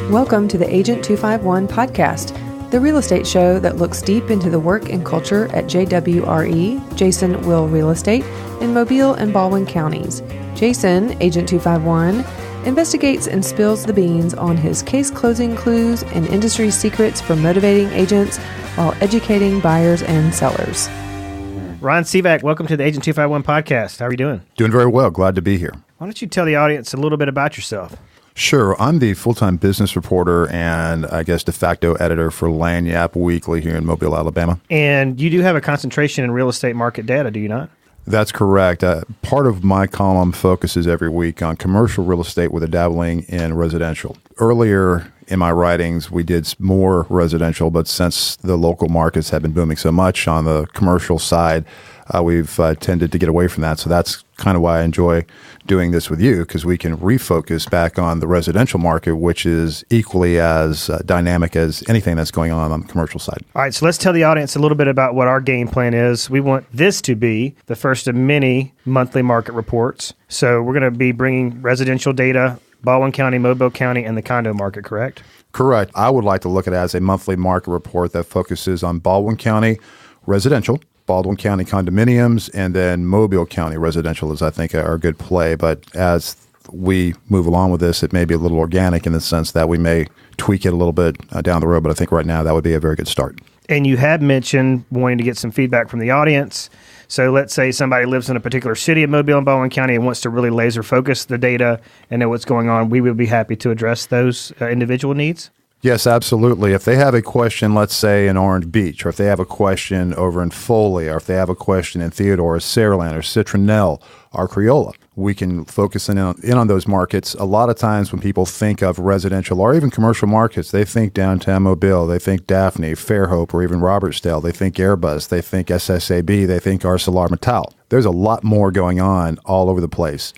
Welcome to the Agent 251 podcast, the real estate show that looks deep into the work and culture at JWRE, Jason Will Real Estate, in Mobile and Baldwin Counties. Jason, Agent 251, investigates and spills the beans on his case closing clues and industry secrets for motivating agents while educating buyers and sellers. Ron Sivak, welcome to the Agent 251 podcast. How are you doing? Doing very well. Glad to be here. Why don't you tell the audience a little bit about yourself? Sure. I'm the full-time business reporter and I guess de facto editor for Lagniappe Weekly here in Mobile, Alabama. And you do have a concentration in real estate market data, do you not? That's correct. Part of my column focuses every week on commercial real estate with a dabbling in residential. Earlier in my writings, we did more residential, but since the local markets have been booming so much on the commercial side, we've tended to get away from that. So that's kind of why I enjoy doing this with you, because we can refocus back on the residential market, which is equally as dynamic as anything that's going on the commercial side. All right, so let's tell the audience a little bit about what our game plan is. We want this to be the first of many monthly market reports. So we're going to be bringing residential data, Baldwin County, Mobile County, and the condo market, correct? Correct. I would like to look at it as a monthly market report that focuses on Baldwin County residential, Baldwin County condominiums, and then Mobile County residential is, I think, are a good play. But as we move along with this, it may be a little organic in the sense that we may tweak it a little bit down the road. But I think right now that would be a very good start. And you had mentioned wanting to get some feedback from the audience. So let's say somebody lives in a particular city of Mobile and Baldwin County and wants to really laser focus the data and know what's going on. We would be happy to address those individual needs. Yes, absolutely. If they have a question, let's say in Orange Beach, or if they have a question over in Foley, or if they have a question in Theodore, or Saraland, or Citronelle, or Creola, we can focus in on those markets. A lot of times when people think of residential or even commercial markets, they think downtown Mobile, they think Daphne, Fairhope, or even Robertsdale. They think Airbus, they think SSAB, they think ArcelorMittal. There's a lot more going on all over the place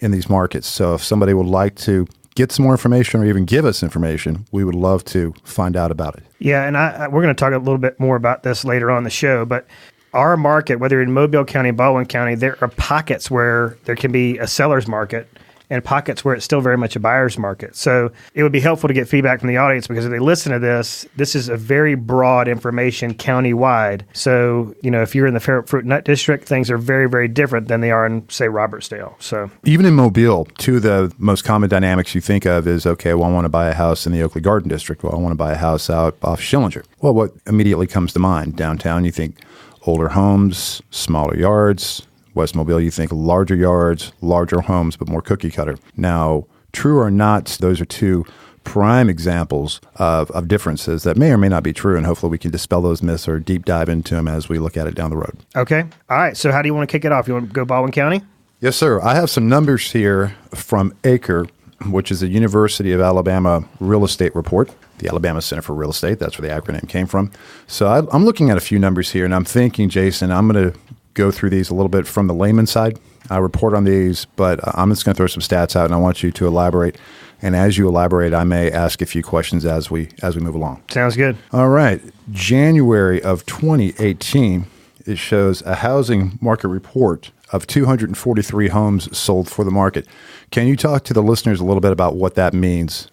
in these markets. So if somebody would like to get some more information or even give us information, we would love to find out about it. Yeah, and we're going to talk a little bit more about this later on in the show, but our market, whether in Mobile County, Baldwin County, there are pockets where there can be a seller's market and pockets where it's still very much a buyer's market. So it would be helpful to get feedback from the audience because if they listen to this is a very broad information county-wide. So, if you're in the Fairhope Fruit Nut District, things are very, very different than they are in, say, Robertsdale. So even in Mobile, two of the most common dynamics you think of is, okay, well, I want to buy a house in the Oakley Garden District. Well, I want to buy a house out off Schillinger. Well, what immediately comes to mind? Downtown, you think older homes, smaller yards. West Mobile, you think larger yards, larger homes, but more cookie cutter. Now, true or not, those are two prime examples of differences that may or may not be true, and hopefully we can dispel those myths or deep dive into them as we look at it down the road. Okay. All right. So how do you want to kick it off? You want to go Baldwin County? Yes, sir. I have some numbers here from ACRE, which is the University of Alabama Real Estate Report, the Alabama Center for Real Estate. That's where the acronym came from. So I'm looking at a few numbers here, and I'm thinking, Jason, I'm going to go through these a little bit from the layman side. I report on these, but I'm just going to throw some stats out, and I want you to elaborate. And as you elaborate, I may ask a few questions as we move along. Sounds good. All right. January of 2018, it shows a housing market report of 243 homes sold for the market. Can you talk to the listeners a little bit about what that means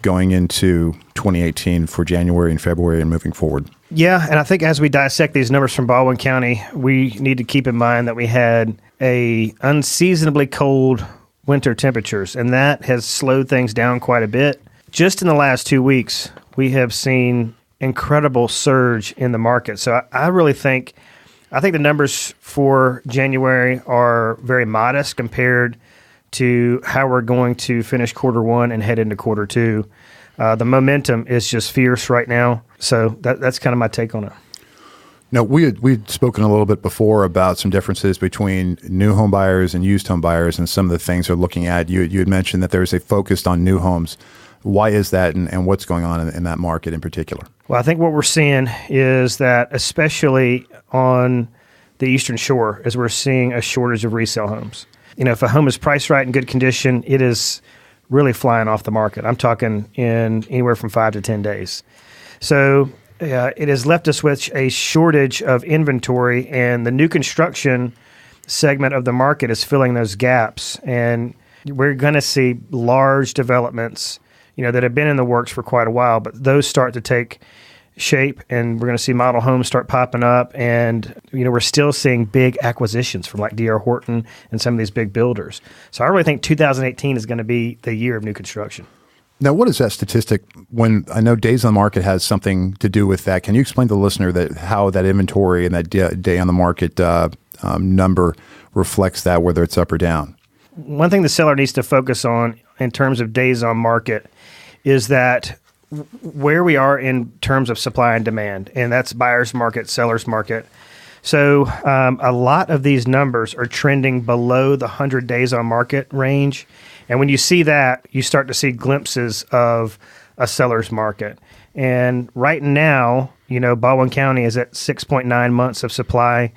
going into 2018 for January and February and moving forward? Yeah, and I think as we dissect these numbers from Baldwin County, we need to keep in mind that we had a unseasonably cold winter temperatures, and that has slowed things down quite a bit. Just in the last 2 weeks, we have seen incredible surge in the market. So I really think the numbers for January are very modest compared to how we're going to finish quarter one and head into quarter two. The momentum is just fierce right now. So that's kind of my take on it. Now, we'd spoken a little bit before about some differences between new home buyers and used home buyers and some of the things they're looking at. You had mentioned that there's a focus on new homes. Why is that, and what's going on in that market in particular? Well, I think what we're seeing is that, especially on the Eastern Shore, is we're seeing a shortage of resale homes. If a home is priced right in good condition, it is really flying off the market. I'm talking in anywhere from 5 to 10 days. So it has left us with a shortage of inventory, and the new construction segment of the market is filling those gaps. And we're going to see large developments, that have been in the works for quite a while, but those start to take shape, and we're going to see model homes start popping up. And, we're still seeing big acquisitions from like D.R. Horton and some of these big builders. So I really think 2018 is going to be the year of new construction. Now, what is that statistic? When I know days on the market has something to do with that, can you explain to the listener that how that inventory and that day on the market number reflects that, whether it's up or down? One thing the seller needs to focus on in terms of days on market is that where we are in terms of supply and demand, and that's buyer's market, seller's market. So a lot of these numbers are trending below the 100 days on market range. And when you see that, you start to see glimpses of a seller's market. And right now, Baldwin County is at 6.9 months of supply,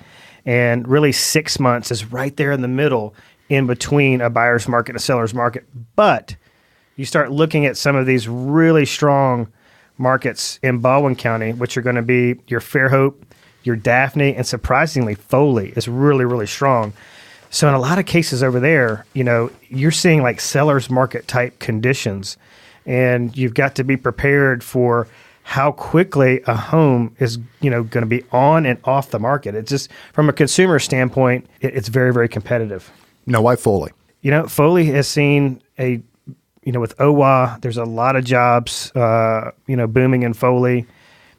and really 6 months is right there in the middle in between a buyer's market and a seller's market. But you start looking at some of these really strong markets in Baldwin County, which are going to be your Fairhope, your Daphne, and surprisingly, Foley is really, really strong. So in a lot of cases over there, you're seeing like seller's market type conditions, and you've got to be prepared for how quickly a home is, going to be on and off the market. It's just from a consumer standpoint, it's very, very competitive. Now, why Foley? Foley has seen with OWA, there's a lot of jobs, booming in Foley.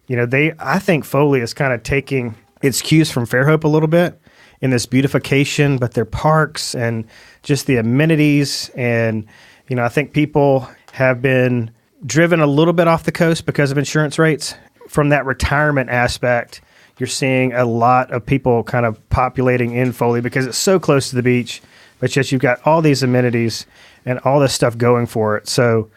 I think Foley is kind of taking its cues from Fairhope a little bit in this beautification, but their parks and just the amenities. And, I think people have been driven a little bit off the coast because of insurance rates. From that retirement aspect, you're seeing a lot of people kind of populating in Foley because it's so close to the beach, but yet you've got all these amenities and all this stuff going for it. So,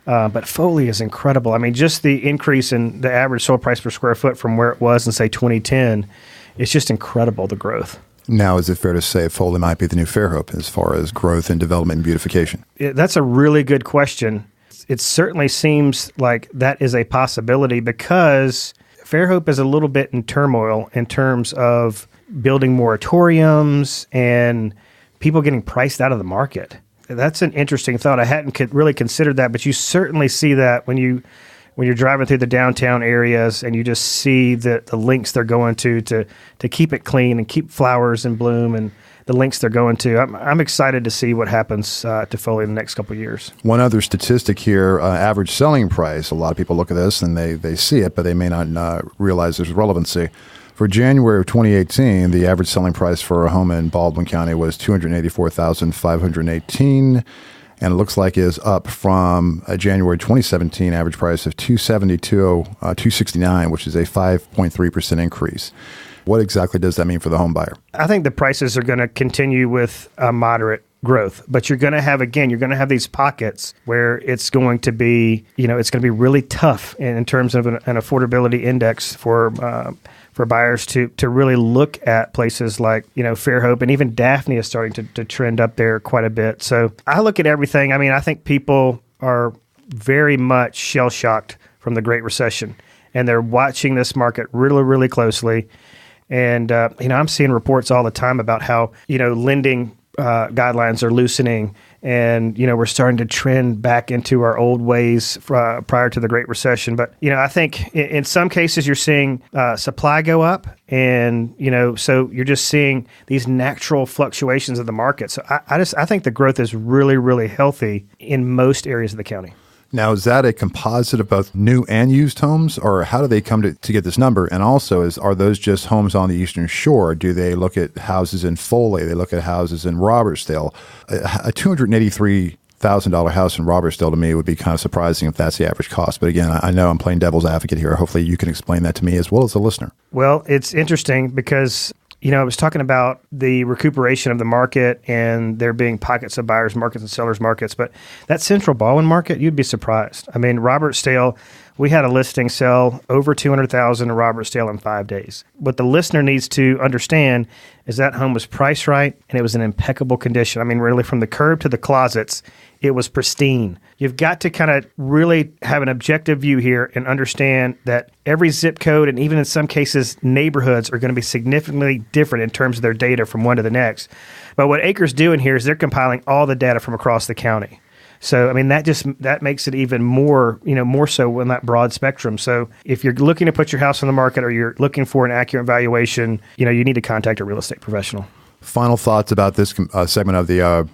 but Foley is incredible. I mean, just the increase in the average sold price per square foot from where it was in, say, 2010, it's just incredible, the growth. Now, is it fair to say Foley might be the new Fairhope as far as growth and development and beautification? That's a really good question. It certainly seems like that is a possibility because Fairhope is a little bit in turmoil in terms of building moratoriums and people getting priced out of the market. That's an interesting thought. I hadn't really considered that, but you certainly see that when you're driving through the downtown areas and you just see the links they're going to keep it clean and keep flowers in bloom and the links they're going to. I'm excited to see what happens to Foley in the next couple of years. One other statistic here, average selling price. A lot of people look at this and they see it, but they may not realize there's relevancy. For January of 2018, the average selling price for a home in Baldwin County was $284,518, and it looks like is up from a January 2017 average price of $269, which is a 5.3% increase. What exactly does that mean for the home buyer? I think the prices are going to continue with a moderate growth, but you're going to have these pockets where it's going to be, it's going to be really tough in terms of an affordability index for buyers to really look at places like, Fairhope, and even Daphne is starting to trend up there quite a bit. So I look at everything. I mean, I think people are very much shell-shocked from the Great Recession, and they're watching this market really, really closely. And, I'm seeing reports all the time about how, lending guidelines are loosening, and we're starting to trend back into our old ways prior to the Great Recession. But I think in some cases you're seeing supply go up, and so you're just seeing these natural fluctuations of the market. So I think the growth is really, really healthy in most areas of the county. Now, is that a composite of both new and used homes, or how do they come to get this number? And also, are those just homes on the Eastern Shore? Do they look at houses in Foley? They look at houses in Robertsdale? A $283,000 house in Robertsdale to me would be kind of surprising if that's the average cost. But again, I know I'm playing devil's advocate here. Hopefully you can explain that to me as well as the listener. Well, it's interesting because I was talking about the recuperation of the market and there being pockets of buyers markets and sellers markets, but that central Baldwin market, you'd be surprised. I mean, Robertsdale We had a listing sell over $200,000 in Robertsdale in 5 days. What the listener needs to understand is that home was priced right and it was in impeccable condition. I mean, really from the curb to the closets, it was pristine. You've got to kind of really have an objective view here and understand that every zip code and even in some cases neighborhoods are going to be significantly different in terms of their data from one to the next. But what ACRE's doing here is they're compiling all the data from across the county. So, I mean, that makes it even more, more so in that broad spectrum. So if you're looking to put your house on the market or you're looking for an accurate valuation, you need to contact a real estate professional. Final thoughts about this segment of the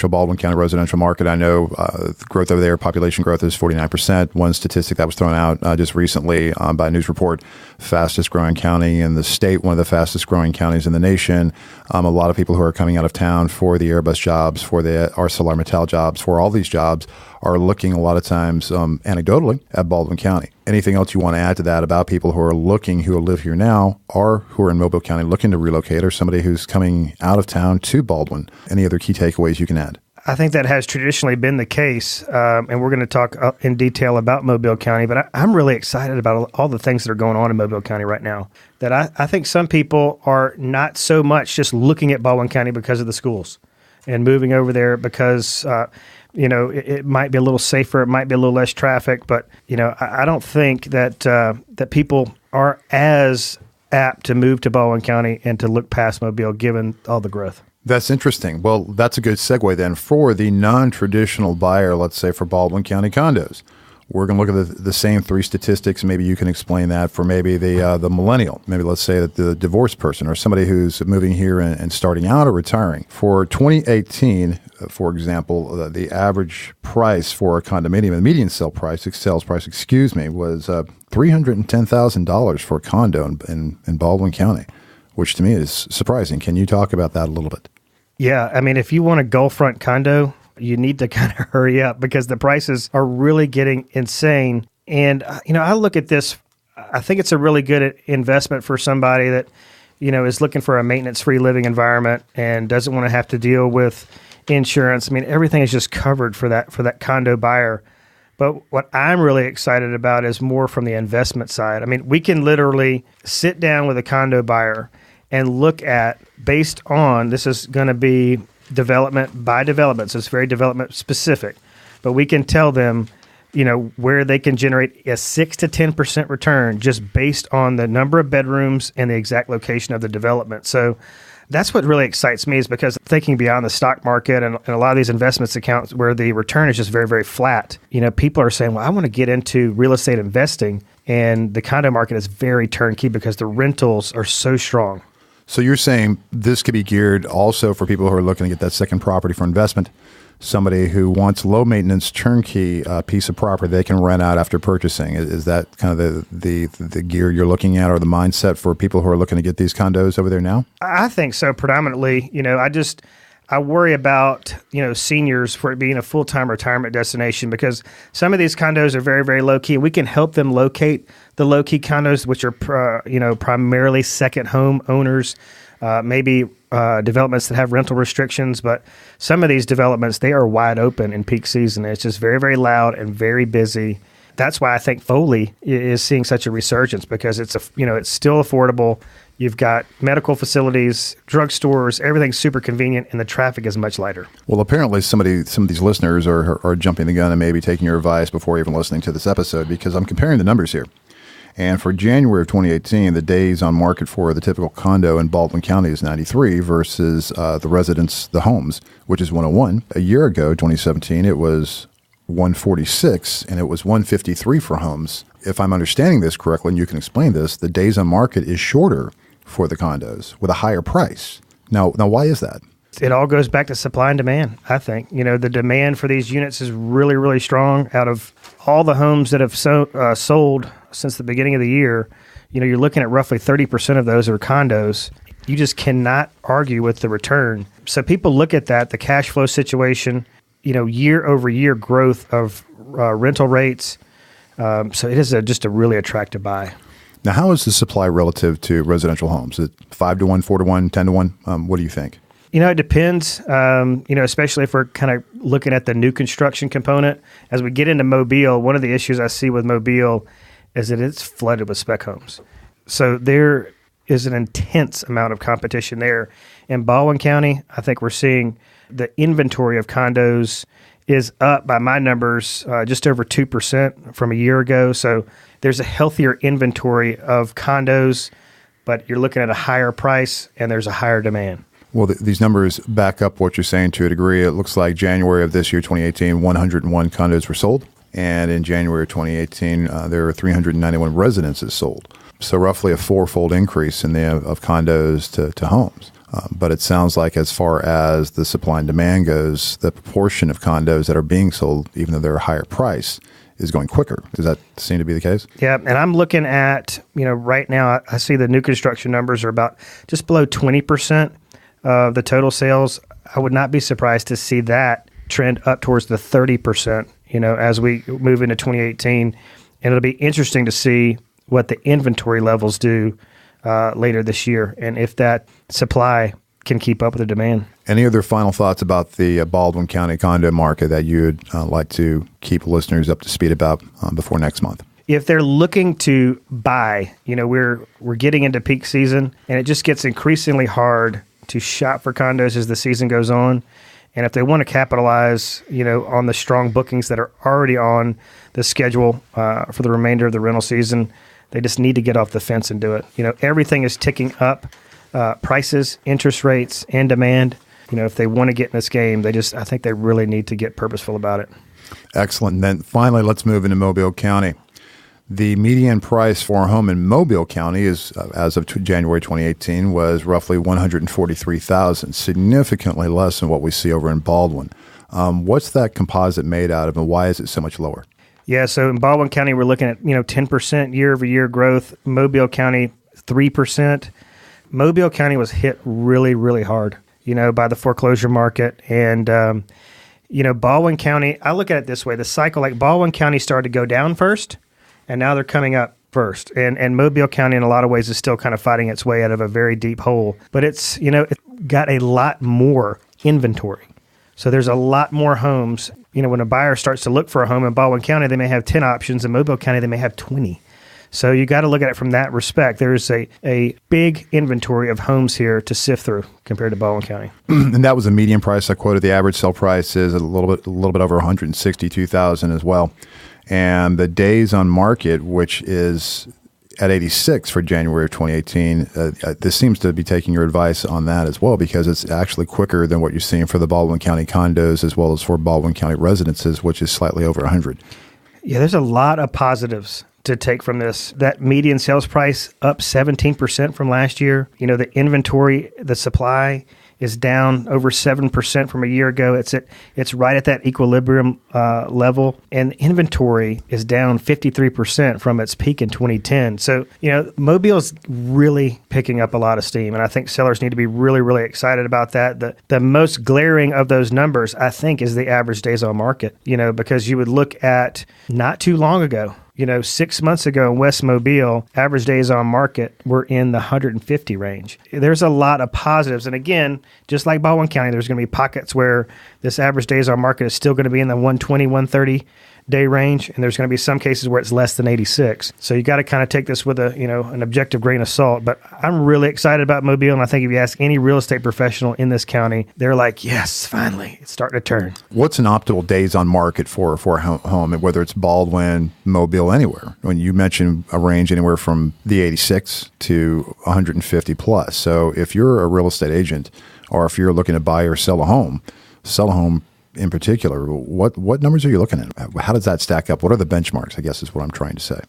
Baldwin County residential market. I know the growth over there, population growth is 49%. One statistic that was thrown out just recently by a news report, fastest growing county in the state, one of the fastest growing counties in the nation. A lot of people who are coming out of town for the Airbus jobs, for the ArcelorMittal jobs, for all these jobs are looking a lot of times anecdotally at Baldwin County. Anything else you want to add to that about people who are looking, who live here now, or who are in Mobile County looking to relocate, or somebody who's coming out of town to Baldwin? Any other key takeaways you can add? I think that has traditionally been the case, and we're going to talk in detail about Mobile County, but I'm really excited about all the things that are going on in Mobile County right now. That I think some people are not so much just looking at Baldwin County because of the schools and moving over there because it might be a little safer, it might be a little less traffic, but I don't think that people are as apt to move to Baldwin County and to look past Mobile given all the growth. That's interesting. Well, that's a good segue then for the non-traditional buyer, let's say for Baldwin County condos. We're going to look at the same three statistics. Maybe you can explain that for maybe the millennial. Maybe let's say that the divorced person or somebody who's moving here and starting out or retiring. For 2018, for example, the average price for a condominium, the median sales price, was $310,000 for a condo in Baldwin County, which to me is surprising. Can you talk about that a little bit? Yeah, I mean, if you want a Gulfront condo, you need to kind of hurry up because the prices are really getting insane. And, I look at this, I think it's a really good investment for somebody that, is looking for a maintenance-free living environment and doesn't want to have to deal with insurance. I mean, everything is just covered for that condo buyer. But what I'm really excited about is more from the investment side. I mean, we can literally sit down with a condo buyer and look at, based on, this is going to be development by development, so it's very development specific, but we can tell them, where they can generate a 6 to 10% return just based on the number of bedrooms and the exact location of the development. So that's what really excites me is because thinking beyond the stock market and a lot of these investments accounts where the return is just very, very flat, people are saying, well, I want to get into real estate investing, and the condo market is very turnkey because the rentals are so strong. So you're saying this could be geared also for people who are looking to get that second property for investment, somebody who wants low maintenance turnkey piece of property they can rent out after purchasing. Is that kind of the gear you're looking at or the mindset for people who are looking to get these condos over there now? I think so predominantly. I worry about, seniors for it being a full-time retirement destination because some of these condos are very, very low-key. We can help them locate the low-key condos, which are, primarily second home owners, maybe developments that have rental restrictions. But some of these developments, they are wide open in peak season. It's just very, very loud and very busy. That's why I think Foley is seeing such a resurgence because it's still affordable. You've got medical facilities, drugstores, everything's super convenient, and the traffic is much lighter. Well, apparently some of these listeners are jumping the gun and maybe taking your advice before even listening to this episode because I'm comparing the numbers here. And for January of 2018, the days on market for the typical condo in Baldwin County is 93 versus the homes, which is 101. A year ago, 2017, it was 146, and it was 153 for homes. If I'm understanding this correctly, and you can explain this, the days on market is shorter for the condos with a higher price. Now, why is that? It all goes back to supply and demand, I think. The demand for these units is really, really strong. Out of all the homes that have sold since the beginning of the year, you're looking at roughly 30% of those are condos. You just cannot argue with the return. So people look at that, the cash flow situation, year over year growth of rental rates. So it is just a really attractive buy. Now, how is the supply relative to residential homes? Is it 5 to 1, 4 to 1, 10 to 1? What do you think? It depends, especially if we're kind of looking at the new construction component. As we get into Mobile, one of the issues I see with Mobile is that it's flooded with spec homes. So there is an intense amount of competition there. In Baldwin County, I think we're seeing the inventory of condos is up by my numbers just over 2% from a year ago. So there's a healthier inventory of condos, but you're looking at a higher price and there's a higher demand. Well, these numbers back up what you're saying to a degree. It looks like January of this year, 2018, 101 condos were sold. And in January of 2018, there were 391 residences sold. So roughly a fourfold increase in the of condos to homes. But it sounds like as far as the supply and demand goes, the proportion of condos that are being sold, even though they're a higher price, is going quicker. Does that seem to be the case? Yeah, and I'm looking at, right now, I see the new construction numbers are about just below 20% of the total sales. I would not be surprised to see that trend up towards the 30%, as we move into 2018. And it'll be interesting to see what the inventory levels do later this year, and if that supply can keep up with the demand. Any other final thoughts about the Baldwin County condo market that you'd like to keep listeners up to speed about before next month? If they're looking to buy, we're getting into peak season, and it just gets increasingly hard to shop for condos as the season goes on. And if they want to capitalize, on the strong bookings that are already on the schedule for the remainder of the rental season, they just need to get off the fence and do it. Everything is ticking up, prices, interest rates, and demand. If they want to get in this game, I think they really need to get purposeful about it. Excellent. And then finally, let's move into Mobile County. The median price for a home in Mobile County is, as of January 2018, was roughly $143,000, significantly less than what we see over in Baldwin. What's that composite made out of, and why is it so much lower? Yeah, so in Baldwin County, we're looking at 10% year-over-year growth. Mobile County, 3%. Mobile County was hit really, really hard, by the foreclosure market. And, Baldwin County, I look at it this way. The cycle, like Baldwin County started to go down first, and now they're coming up first. And Mobile County, in a lot of ways, is still kind of fighting its way out of a very deep hole. But it's, it's got a lot more inventory. So there's a lot more homes. When a buyer starts to look for a home in Baldwin County, they may have 10 options. In Mobile County, they may have 20. So you got to look at it from that respect. There's a big inventory of homes here to sift through compared to Baldwin County. And that was a median price I quoted. The average sale price is a little bit over $162,000 as well. And the days on market, which is at 86 for January of 2018, this seems to be taking your advice on that as well, because it's actually quicker than what you're seeing for the Baldwin County condos as well as for Baldwin County residences, which is slightly over 100. Yeah, there's a lot of positives to take from this. That median sales price up 17% from last year. The inventory, the supply is down over 7% from a year ago. It's right at that equilibrium level, and inventory is down 53% from its peak in 2010. So, Mobile's really picking up a lot of steam, and I think sellers need to be really, really excited about that. The most glaring of those numbers, I think, is the average days on market, because you would look at not too long ago, 6 months ago in West Mobile, average days on market were in the 150 range. There's a lot of positives. And again, just like Baldwin County, there's going to be pockets where this average days on market is still going to be in the 120, 130 day range. And there's going to be some cases where it's less than 86. So you got to kind of take this with an objective grain of salt. But I'm really excited about Mobile. And I think if you ask any real estate professional in this county, they're like, yes, finally, it's starting to turn. What's an optimal days on market for a home, whether it's Baldwin, Mobile, anywhere? When you mentioned a range anywhere from the 86 to 150 plus. So if you're a real estate agent, or if you're looking to buy or sell a home in particular, what numbers are you looking at? How does that stack up? What are the benchmarks, I guess, is what I'm trying to say.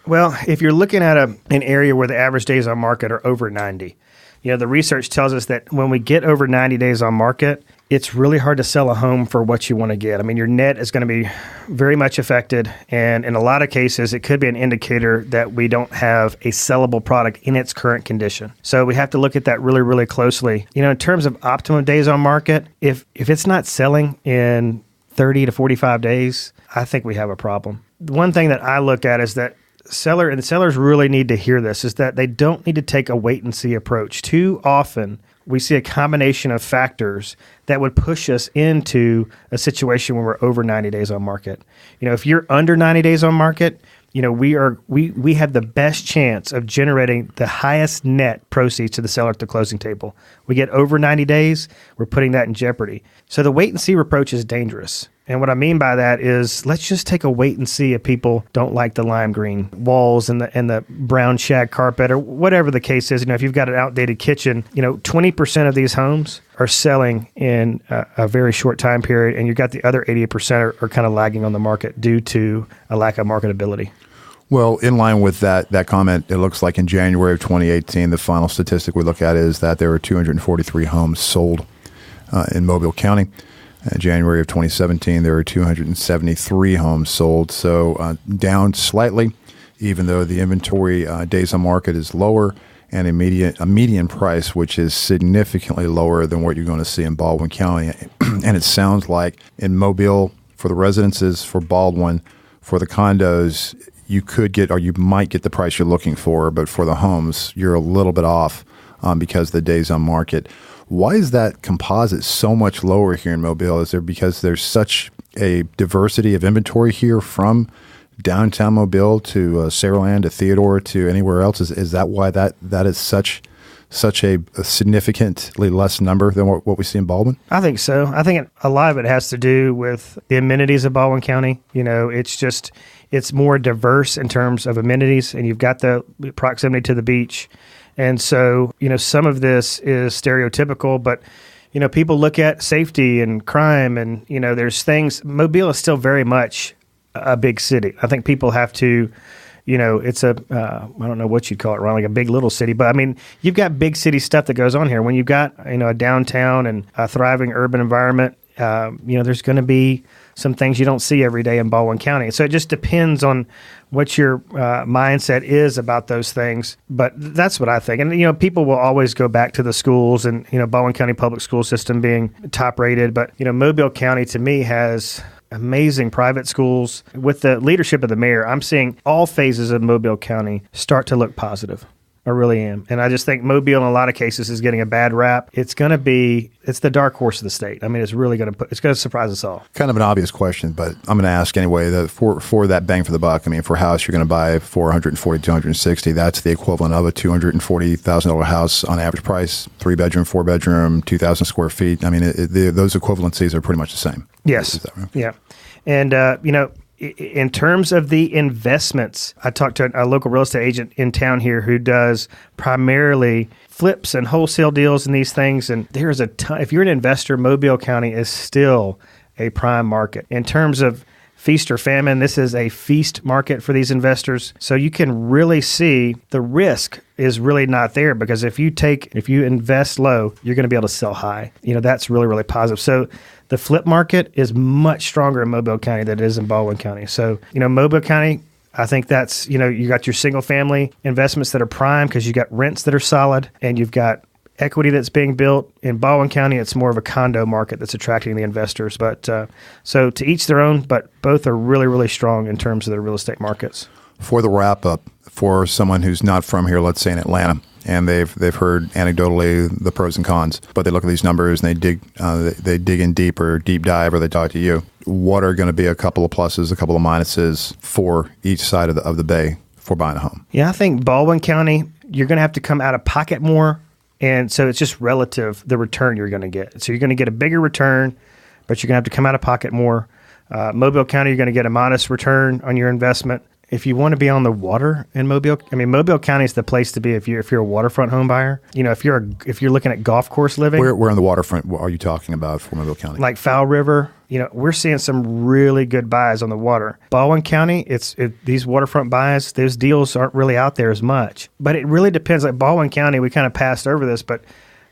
Well, if you're looking at an area where the average days on market are over 90, the research tells us that when we get over 90 days on market, it's really hard to sell a home for what you want to get. I mean, your net is going to be very much affected. And in a lot of cases, it could be an indicator that we don't have a sellable product in its current condition. So we have to look at that really, really closely. In terms of optimum days on market, if it's not selling in 30 to 45 days, I think we have a problem. One thing that I look at is that sellers really need to hear this, is that they don't need to take a wait and see approach. Too often, we see a combination of factors that would push us into a situation where we're over 90 days on market. If you're under 90 days on market, we have the best chance of generating the highest net proceeds to the seller at the closing table. We get over 90 days, we're putting that in jeopardy. So the wait and see approach is dangerous. And what I mean by that is, let's just take a wait and see if people don't like the lime green walls and the brown shag carpet or whatever the case is. If you've got an outdated kitchen, 20% of these homes are selling in a very short time period, and you've got the other 80% are kind of lagging on the market due to a lack of marketability. Well, in line with that comment, it looks like in January of 2018, the final statistic we look at is that there were 243 homes sold in Mobile County. In January of 2017, there were 273 homes sold, so down slightly, even though the inventory days on market is lower, and a median price, which is significantly lower than what you're going to see in Baldwin County. And it sounds like in Mobile, for the residences, for Baldwin, for the condos, you could get, or you might get the price you're looking for, but for the homes, you're a little bit off because of the days on market. Why is that composite so much lower here in Mobile? Is there because there's such a diversity of inventory here from downtown Mobile to Saraland to Theodore to anywhere else? Is that why that is such a significantly less number than what we see in Baldwin? I think so. I think a lot of it has to do with the amenities of Baldwin County. It's more diverse in terms of amenities, and you've got the proximity to the beach. And so, some of this is stereotypical, but, people look at safety and crime and, there's things. Mobile is still very much a big city. I think people have to, it's I don't know what you'd call it, Ron, like a big little city. But, you've got big city stuff that goes on here. When you've got, a downtown and a thriving urban environment, there's going to be some things you don't see every day in Baldwin County. So it just depends on what your mindset is about those things. But that's what I think. And, people will always go back to the schools and, Baldwin County public school system being top rated. But, Mobile County to me has amazing private schools. With the leadership of the mayor, I'm seeing all phases of Mobile County start to look positive. I really am. And I just think Mobile in a lot of cases is getting a bad rap. It's the dark horse of the state. It's really going to surprise us all. Kind of an obvious question, but I'm going to ask anyway. For that bang for the buck, for a house you're going to buy $440, $260, that's the equivalent of a $240,000 house on average price, 3-bedroom, 4-bedroom, 2,000 square feet. Those equivalencies are pretty much the same. Yes. Is that right? Yeah. And, in terms of the investments, I talked to a local real estate agent in town here who does primarily flips and wholesale deals and these things. And there is a ton. If you're an investor, Mobile County is still a prime market. In terms of feast or famine, this is a feast market for these investors. So you can really see the risk is really not there, because if you invest low, you're going to be able to sell high. That's really, really positive. So the flip market is much stronger in Mobile County than it is in Baldwin County. So, Mobile County, I think that's, you got your single family investments that are prime because you got rents that are solid and you've got equity that's being built. In Baldwin County, it's more of a condo market that's attracting the investors. But so to each their own, but both are really, really strong in terms of their real estate markets. For the wrap up, for someone who's not from here, let's say in Atlanta, and they've heard anecdotally the pros and cons, but they look at these numbers and they dig in deep or deep dive, or they talk to you. What are going to be a couple of pluses, a couple of minuses for each side of the bay for buying a home? Yeah, I think Baldwin County, you're going to have to come out of pocket more. And so it's just relative, the return you're going to get. So you're going to get a bigger return, but you're going to have to come out of pocket more. Mobile County, you're going to get a modest return on your investment. If you want to be on the water in Mobile, Mobile County is the place to be if you're a waterfront home buyer. If you're looking at golf course living. Where on the waterfront are you talking about for Mobile County? Like Fowl River. We're seeing some really good buys on the water. Baldwin County, these waterfront buys, those deals aren't really out there as much. But it really depends. Like Baldwin County, we kind of passed over this, but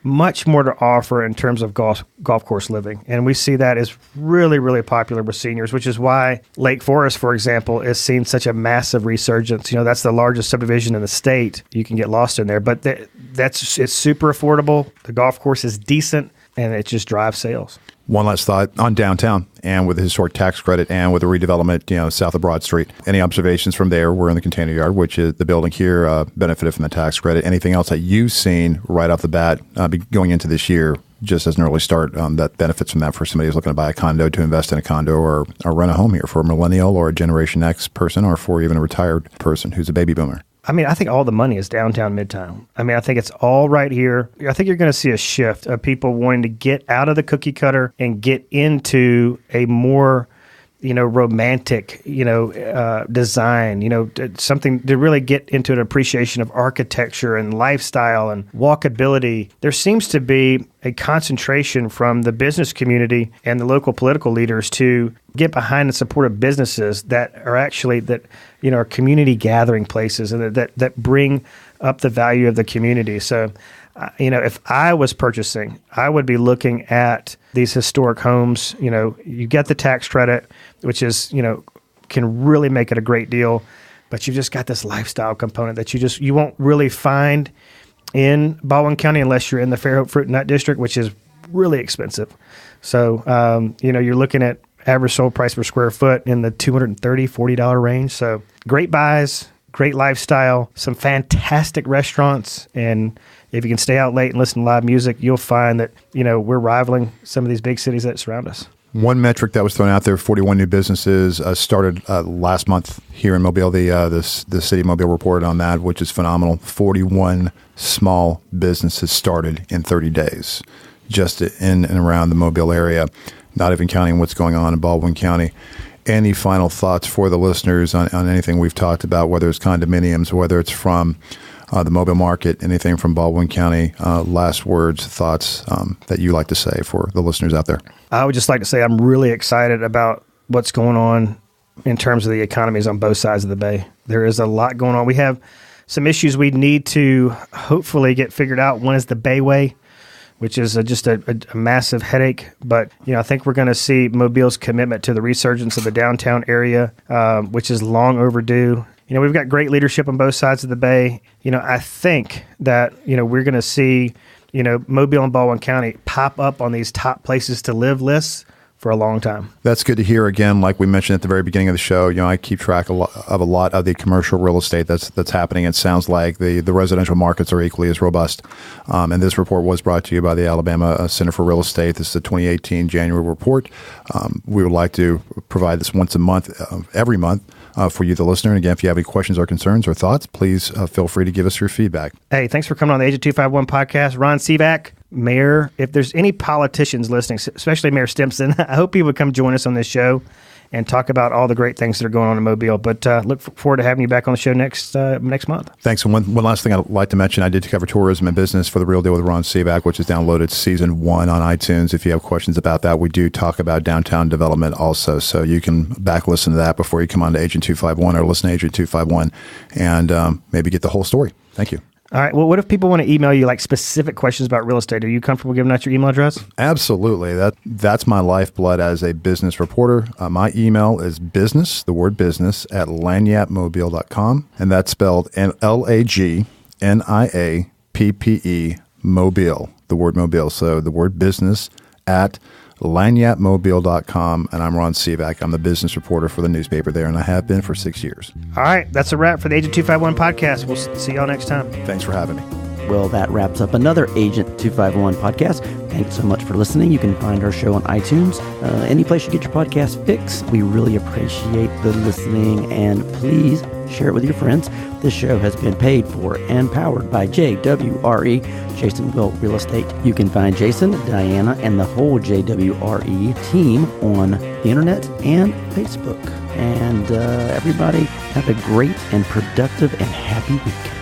much more to offer in terms of golf course living. And we see that as really, really popular with seniors, which is why Lake Forest, for example, is seeing such a massive resurgence. That's the largest subdivision in the state. You can get lost in there, but it's super affordable. The golf course is decent, and it just drives sales. One last thought on downtown and with the historic tax credit and with the redevelopment, south of Broad Street. Any observations from there? We're in the Container Yard, which is the building here, benefited from the tax credit. Anything else that you've seen right off the bat going into this year, just as an early start, that benefits from that for somebody who's looking to buy a condo, to invest in a condo, or rent a home here for a millennial or a Generation X person, or for even a retired person who's a baby boomer? I mean, I think all the money is downtown Midtown. I mean, I think it's all right here. I think you're going to see a shift of people wanting to get out of the cookie cutter and get into a more, romantic, design, something to really get into an appreciation of architecture and lifestyle and walkability. There seems to be a concentration from the business community and the local political leaders to get behind and support businesses that are actually are community gathering places and that bring up the value of the community. So, if I was purchasing, I would be looking at these historic homes. You get the tax credit, which is, can really make it a great deal, but you've just got this lifestyle component that you won't really find in Baldwin County unless you're in the Fairhope Fruit and Nut District, which is really expensive. So, you're looking at average sold price per square foot in the $230, $40 range. So great buys, great lifestyle, some fantastic restaurants. And if you can stay out late and listen to live music, you'll find that, we're rivaling some of these big cities that surround us. One metric that was thrown out there, 41 new businesses started last month here in Mobile. The city of Mobile reported on that, which is phenomenal. 41 small businesses started in 30 days just in and around the Mobile area, not even counting what's going on in Baldwin County. Any final thoughts for the listeners on anything we've talked about, whether it's condominiums, whether it's from the mobile market, anything from Baldwin County? Last words, thoughts that you like to say for the listeners out there? I would just like to say I'm really excited about what's going on in terms of the economies on both sides of the bay. There is a lot going on. We have some issues we need to hopefully get figured out. One is the Bayway, which is just a massive headache. But, I think we're going to see Mobile's commitment to the resurgence of the downtown area, which is long overdue. We've got great leadership on both sides of the bay. I think that, we're going to see, Mobile and Baldwin County pop up on these top places to live lists for a long time. That's good to hear. Again, like we mentioned at the very beginning of the show, I keep track of a lot of the commercial real estate that's happening. It sounds like the residential markets are equally as robust. And this report was brought to you by the Alabama Center for Real Estate. This is the 2018 January report. We would like to provide this once a month, every month, for you, the listener. And again, if you have any questions or concerns or thoughts, please feel free to give us your feedback. Hey, thanks for coming on the Agent 251 podcast. Ron Sivak, Mayor. If there's any politicians listening, especially Mayor Stimson, I hope he would come join us on this show and talk about all the great things that are going on in Mobile. But look forward to having you back on the show next month. Thanks. And one last thing I'd like to mention, I did cover tourism and business for The Real Deal with Ron Sivak, which is downloaded season 1 on iTunes. If you have questions about that, we do talk about downtown development also. So you can back listen to that before you come on to Agent 251 or listen to Agent 251 and maybe get the whole story. Thank you. All right. Well, what if people want to email you like specific questions about real estate? Are you comfortable giving out your email address? Absolutely. That's my lifeblood as a business reporter. My email is business, the word business, at lagniappemobile.com. And that's spelled LAGNIAPPE Mobile, the word mobile. So the word business at lagniappemobile.com. And I'm Ron Sivak. I'm the business reporter for the newspaper there, and I have been for 6 years. All right. That's a wrap for the Agent 251 podcast. We'll see y'all next time. Thanks for having me. Well, that wraps up another Agent 251 podcast. Thanks so much for listening. You can find our show on iTunes, any place you get your podcast fix. We really appreciate the listening, and please share it with your friends. This show has been paid for and powered by JWRE, Jason Will Real Estate. You can find Jason, Diana, and the whole JWRE team on the internet and Facebook. And everybody have a great and productive and happy week.